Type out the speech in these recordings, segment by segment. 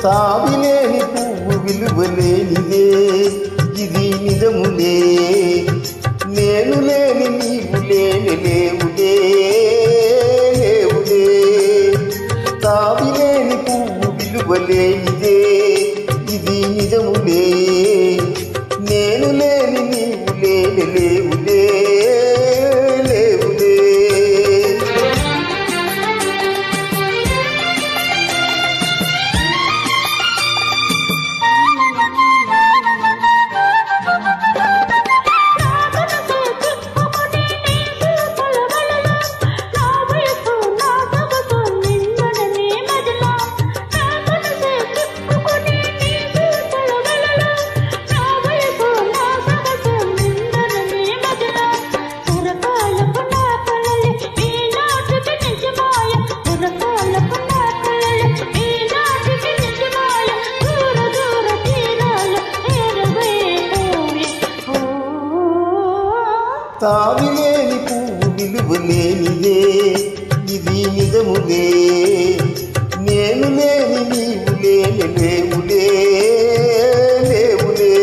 తావిలేని పువ్వు విలువలేనిదే ఇది నిజములే నేను లేని నీవు లేని లేవులే లేవులే తావిలేని పువ్వు విలువలేనిదే ఇది నిజములే నేను లేని నీవు లేని లేవులే లేవులే తావిలేని పువ్వు విలువలేనిదే ఇది నిజములే నేను లేని నీవు లేని లేవులే లేవులే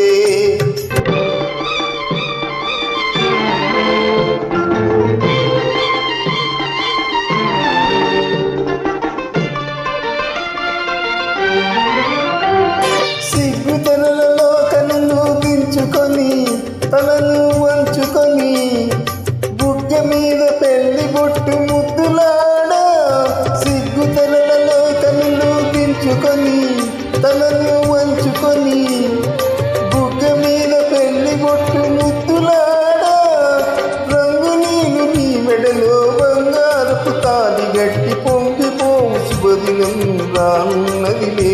సిగ్గుతలలో కన్ను దించుకొని తలను వంచుకొని బుగ్గ మీద పెళ్లి బొట్టు ముద్దులాడా సిగ్గుతలలో కన్ను దించుకొని తలను వంచుకొని బుగ్గ మీద పెళ్లి బొట్టు ముద్దులాడా రంగు నీళ్ళు నీ మెడలో బంగారపు తాలి గట్టి పొంగిపోవు శుభదినం రానున్నదిలే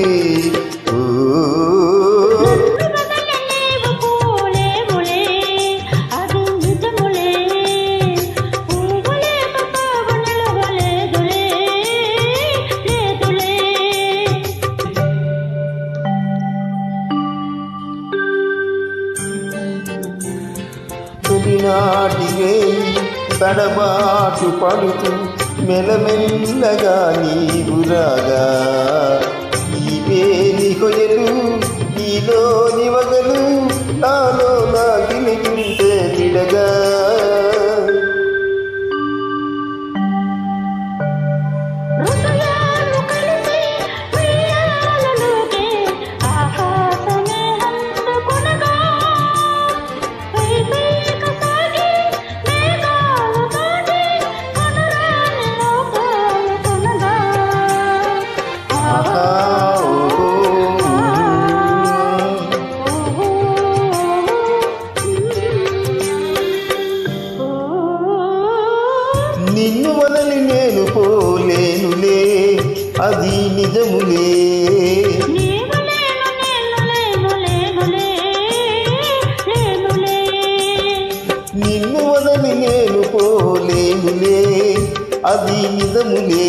తొలినాటివే తడబాటు పడుతూ మెలమెల్లగా నీవు రాగా నీవే నీ కొయలు నీలోని వగలు నాలో నాగిలింటే విడగా నిన్ను వదలి నేను పోలేనులే అది నిజములే నిన్ను వదలి నేను పోలేనులే అది నిజములే